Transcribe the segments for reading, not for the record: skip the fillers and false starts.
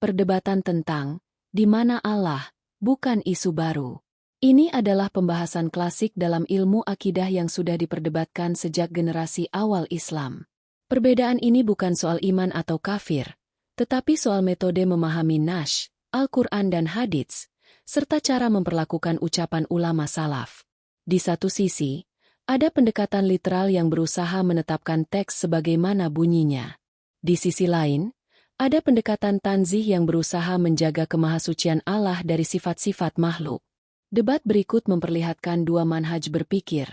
perdebatan tentang di mana Allah, bukan isu baru. Ini adalah pembahasan klasik dalam ilmu akidah yang sudah diperdebatkan sejak generasi awal Islam. Perbedaan ini bukan soal iman atau kafir, tetapi soal metode memahami Nash, Al-Quran dan Hadits, serta cara memperlakukan ucapan ulama salaf. Di satu sisi, ada pendekatan literal yang berusaha menetapkan teks sebagaimana bunyinya. Di sisi lain, ada pendekatan tanzih yang berusaha menjaga kemahasucian Allah dari sifat-sifat makhluk. Debat berikut memperlihatkan dua manhaj berpikir,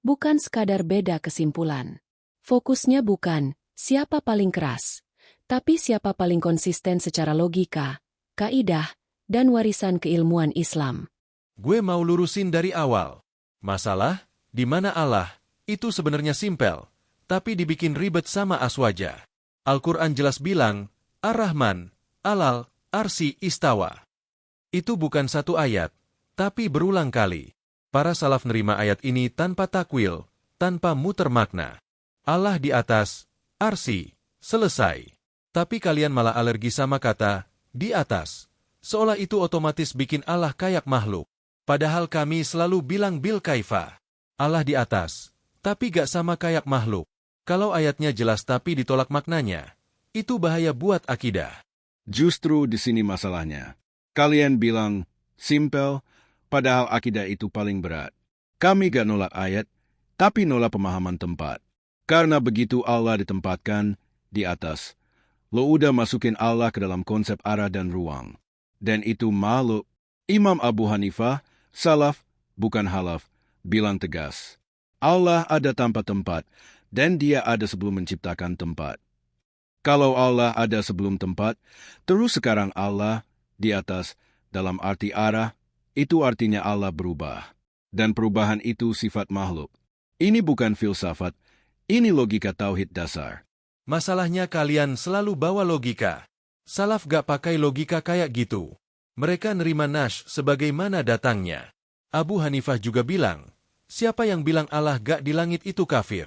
bukan sekadar beda kesimpulan. Fokusnya bukan siapa paling keras, tapi siapa paling konsisten secara logika, kaidah, dan warisan keilmuan Islam. Gue mau lurusin dari awal. Masalah, di mana Allah, itu sebenarnya simpel, tapi dibikin ribet sama aswaja. Al-Quran jelas bilang, Ar-Rahman, Alal, Arsi, Istawa. Itu bukan satu ayat, tapi berulang kali. Para salaf nerima ayat ini tanpa takwil, tanpa muter makna. Allah di atas, Arsi, selesai. Tapi kalian malah alergi sama kata, di atas. Seolah itu otomatis bikin Allah kayak makhluk. Padahal kami selalu bilang bil kaifa. Allah di atas, tapi gak sama kayak makhluk. Kalau ayatnya jelas tapi ditolak maknanya, itu bahaya buat akidah. Justru di sini masalahnya. Kalian bilang, simpel, padahal akidah itu paling berat. Kami gak nolak ayat, tapi nolak pemahaman tempat. Karena begitu Allah ditempatkan di atas, lo udah masukin Allah ke dalam konsep arah dan ruang. Dan itu makhluk. Imam Abu Hanifah, salaf, bukan halaf, bilang tegas. Allah ada tanpa tempat, dan dia ada sebelum menciptakan tempat. Kalau Allah ada sebelum tempat, terus sekarang Allah di atas dalam arti arah, itu artinya Allah berubah. Dan perubahan itu sifat makhluk. Ini bukan filsafat, ini logika tauhid dasar. Masalahnya kalian selalu bawa logika. Salaf gak pakai logika kayak gitu. Mereka nerima Nash sebagaimana datangnya. Abu Hanifah juga bilang, siapa yang bilang Allah gak di langit itu kafir.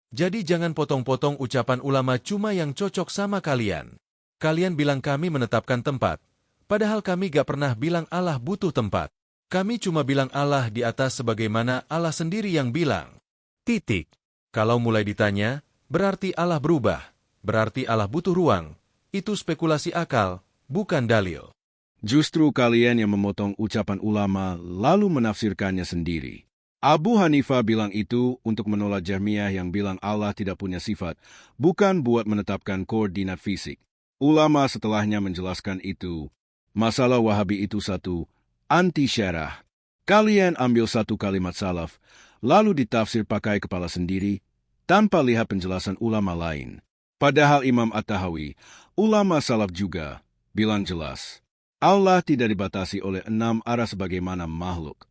Jadi jangan potong-potong ucapan ulama cuma yang cocok sama kalian. Kalian bilang kami menetapkan tempat, padahal kami gak pernah bilang Allah butuh tempat. Kami cuma bilang Allah di atas sebagaimana Allah sendiri yang bilang. Titik. Kalau mulai ditanya, berarti Allah berubah, berarti Allah butuh ruang. Itu spekulasi akal, bukan dalil. Justru kalian yang memotong ucapan ulama lalu menafsirkannya sendiri. Abu Hanifah bilang itu untuk menolak Jahmiyah yang bilang Allah tidak punya sifat, bukan buat menetapkan koordinat fisik. Ulama setelahnya menjelaskan itu. Masalah Wahabi itu satu, anti-syarah. Kalian ambil satu kalimat salaf, lalu ditafsir pakai kepala sendiri, tanpa lihat penjelasan ulama lain. Padahal Imam At-Tahawi, ulama salaf juga, bilang jelas. Allah tidak dibatasi oleh 6 arah sebagaimana makhluk.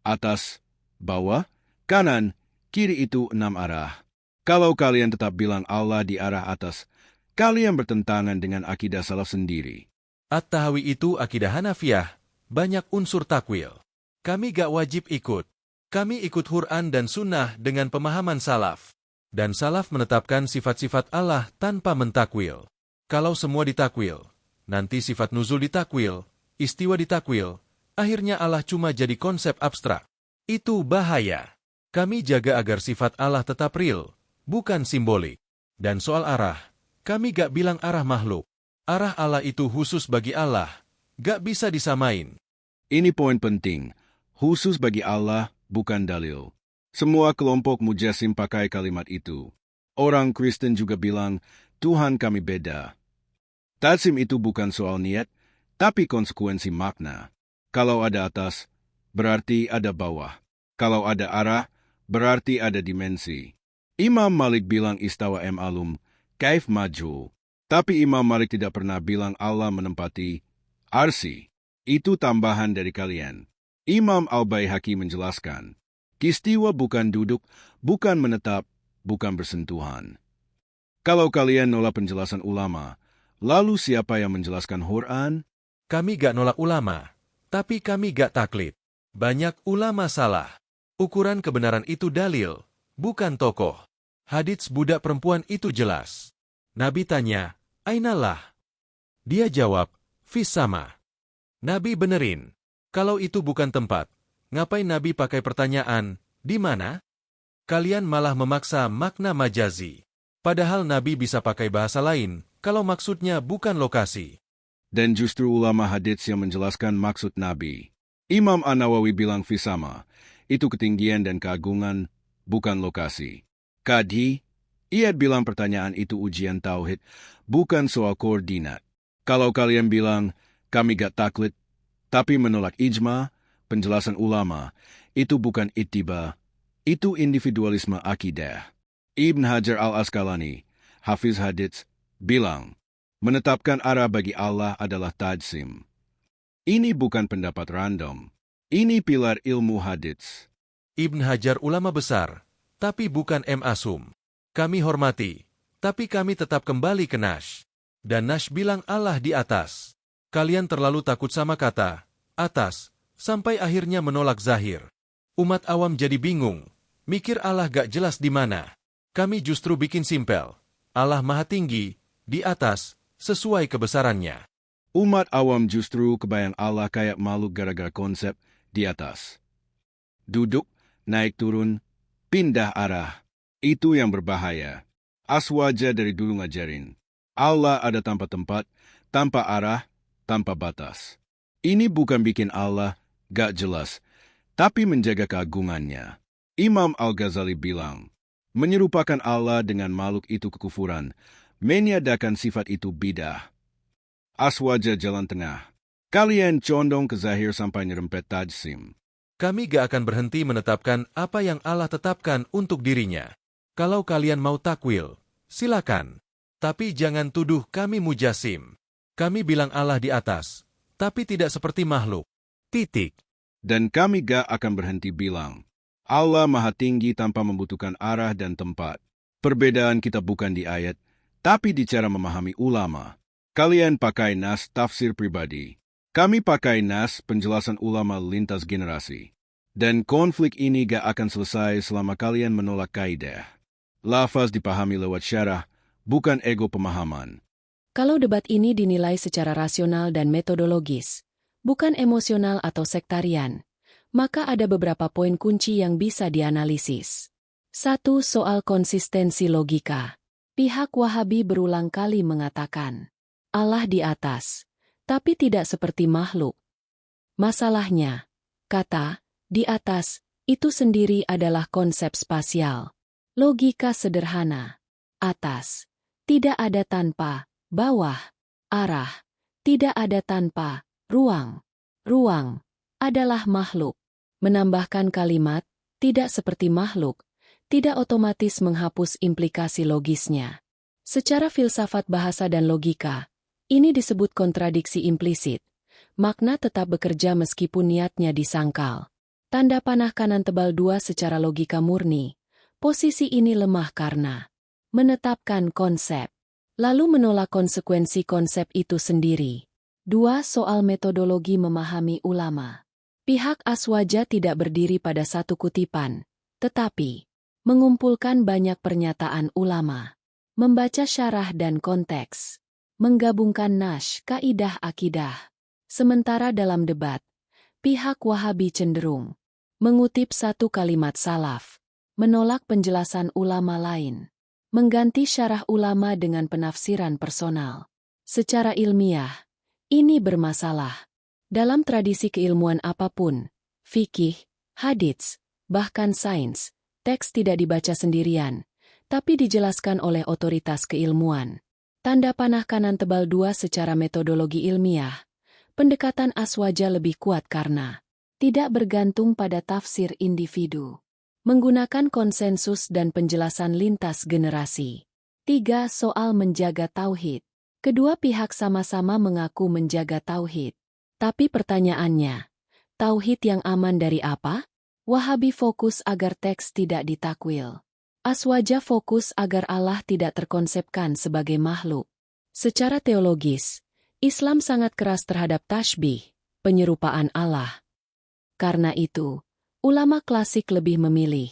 Atas, bawah, kanan, kiri itu 6 arah. Kalau kalian tetap bilang Allah di arah atas, kalian bertentangan dengan akidah salaf sendiri. At-Tahawi itu akidah Hanafiyah, banyak unsur takwil. Kami gak wajib ikut. Kami ikut Quran dan Sunnah dengan pemahaman salaf. Dan salaf menetapkan sifat-sifat Allah tanpa mentakwil. Kalau semua ditakwil, nanti sifat nuzul ditakwil, istiwa ditakwil, akhirnya Allah cuma jadi konsep abstrak. Itu bahaya. Kami jaga agar sifat Allah tetap real, bukan simbolik. Dan soal arah, kami gak bilang arah makhluk. Arah Allah itu khusus bagi Allah, gak bisa disamain. Ini poin penting, khusus bagi Allah, bukan dalil. Semua kelompok mujassim pakai kalimat itu. Orang Kristen juga bilang, Tuhan kami beda. Tajsim itu bukan soal niat, tapi konsekuensi makna. Kalau ada atas, berarti ada bawah. Kalau ada arah, berarti ada dimensi. Imam Malik bilang istawa ma'lum, kaif maju. Tapi Imam Malik tidak pernah bilang Allah menempati arsi. Itu tambahan dari kalian. Imam Al-Baihaqi menjelaskan, istiwa bukan duduk, bukan menetap, bukan bersentuhan. Kalau kalian nolak penjelasan ulama, lalu siapa yang menjelaskan Quran? Kami gak nolak ulama, tapi kami gak taklid. Banyak ulama salah. Ukuran kebenaran itu dalil, bukan tokoh. Hadits budak perempuan itu jelas. Nabi tanya, Ainalah? Dia jawab, Fis sama. Nabi benerin. Kalau itu bukan tempat, ngapain Nabi pakai pertanyaan, di mana? Kalian malah memaksa makna majazi. Padahal Nabi bisa pakai bahasa lain, kalau maksudnya bukan lokasi. Dan justru ulama hadits yang menjelaskan maksud Nabi. Imam An-Nawawi bilang fisama, itu ketinggian dan keagungan, bukan lokasi. Kadhi, ia bilang pertanyaan itu ujian tauhid, bukan soal koordinat. Kalau kalian bilang, kami gak taklid, tapi menolak ijma, penjelasan ulama, itu bukan ittiba, itu individualisme akidah. Ibn Hajar al-Asqalani, Hafiz Hadits, bilang, menetapkan arah bagi Allah adalah tajsim. Ini bukan pendapat random. Ini pilar ilmu hadits. Ibn Hajar ulama besar, tapi bukan M.A.Sum. Kami hormati, tapi kami tetap kembali ke Nash. Dan Nash bilang Allah di atas. Kalian terlalu takut sama kata, atas, sampai akhirnya menolak zahir. Umat awam jadi bingung, mikir Allah gak jelas di mana. Kami justru bikin simpel. Allah maha tinggi, di atas, sesuai kebesarannya. Umat awam justru kebayang Allah kayak makhluk gara-gara konsep di atas. Duduk, naik turun, pindah arah. Itu yang berbahaya. Aswaja dari dulu ngajarin. Allah ada tanpa tempat, tanpa arah, tanpa batas. Ini bukan bikin Allah gak jelas, tapi menjaga keagungannya. Imam Al-Ghazali bilang, menyerupakan Allah dengan makhluk itu kekufuran, meniadakan sifat itu bidah. Aswaja jalan tengah. Kalian condong ke zahir sampai nyerempet tajsim. Kami gak akan berhenti menetapkan apa yang Allah tetapkan untuk dirinya. Kalau kalian mau takwil, silakan. Tapi jangan tuduh kami mujasim. Kami bilang Allah di atas, tapi tidak seperti makhluk. Titik. Dan kami gak akan berhenti bilang, Allah maha tinggi tanpa membutuhkan arah dan tempat. Perbedaan kita bukan di ayat, tapi di cara memahami ulama. Kalian pakai nas tafsir pribadi. Kami pakai nas penjelasan ulama lintas generasi. Dan konflik ini gak akan selesai selama kalian menolak kaidah. Lafaz dipahami lewat syarah, bukan ego pemahaman. Kalau debat ini dinilai secara rasional dan metodologis, bukan emosional atau sektarian, maka ada beberapa poin kunci yang bisa dianalisis. 1. Soal konsistensi logika. Pihak Wahabi berulang kali mengatakan, Allah di atas, tapi tidak seperti makhluk. Masalahnya, kata di atas itu sendiri adalah konsep spasial. Logika sederhana. Atas, tidak ada tanpa, bawah, arah, tidak ada tanpa, ruang. Ruang adalah makhluk. Menambahkan kalimat, tidak seperti makhluk, tidak otomatis menghapus implikasi logisnya. Secara filsafat bahasa dan logika, ini disebut kontradiksi implisit. Makna tetap bekerja meskipun niatnya disangkal. Tanda panah kanan tebal 2 secara logika murni. Posisi ini lemah karena menetapkan konsep, lalu menolak konsekuensi konsep itu sendiri. 2. Soal metodologi memahami ulama. Pihak Aswaja tidak berdiri pada satu kutipan, tetapi mengumpulkan banyak pernyataan ulama, membaca syarah dan konteks, menggabungkan nash kaidah akidah. Sementara dalam debat, pihak Wahabi cenderung mengutip satu kalimat salaf, menolak penjelasan ulama lain, mengganti syarah ulama dengan penafsiran personal. Secara ilmiah, ini bermasalah. Dalam tradisi keilmuan apapun, fikih, hadits, bahkan sains, teks tidak dibaca sendirian, tapi dijelaskan oleh otoritas keilmuan. Tanda panah kanan tebal 2 secara metodologi ilmiah. Pendekatan Aswaja lebih kuat karena tidak bergantung pada tafsir individu. Menggunakan konsensus dan penjelasan lintas generasi. 3. Soal menjaga tauhid. Kedua pihak sama-sama mengaku menjaga tauhid. Tapi pertanyaannya, tauhid yang aman dari apa? Wahabi fokus agar teks tidak ditakwil. Aswaja fokus agar Allah tidak terkonsepkan sebagai makhluk. Secara teologis, Islam sangat keras terhadap tashbih, penyerupaan Allah. Karena itu, ulama klasik lebih memilih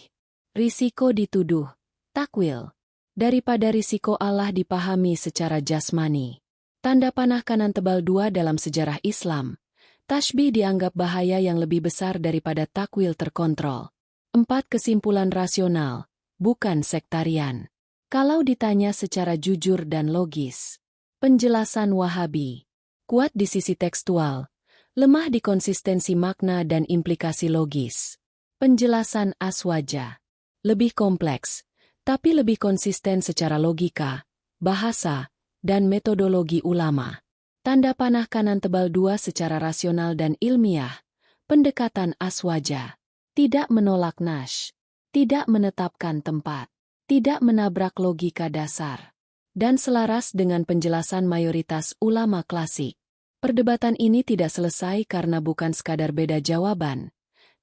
risiko dituduh, takwil, daripada risiko Allah dipahami secara jasmani. Tanda panah kanan tebal 2 dalam sejarah Islam. Tashbih dianggap bahaya yang lebih besar daripada takwil terkontrol. 4 kesimpulan rasional, bukan sektarian. Kalau ditanya secara jujur dan logis. Penjelasan Wahabi. Kuat di sisi tekstual, lemah di konsistensi makna dan implikasi logis. Penjelasan Aswaja. Lebih kompleks, tapi lebih konsisten secara logika, bahasa, dan metodologi ulama. Tanda panah kanan tebal 2 secara rasional dan ilmiah. Pendekatan Aswaja. Tidak menolak nash. Tidak menetapkan tempat. Tidak menabrak logika dasar. Dan selaras dengan penjelasan mayoritas ulama klasik. Perdebatan ini tidak selesai karena bukan sekadar beda jawaban,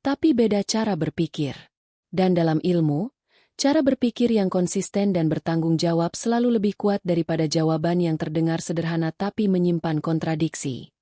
tapi beda cara berpikir. Dan dalam ilmu, cara berpikir yang konsisten dan bertanggung jawab selalu lebih kuat daripada jawaban yang terdengar sederhana tapi menyimpan kontradiksi.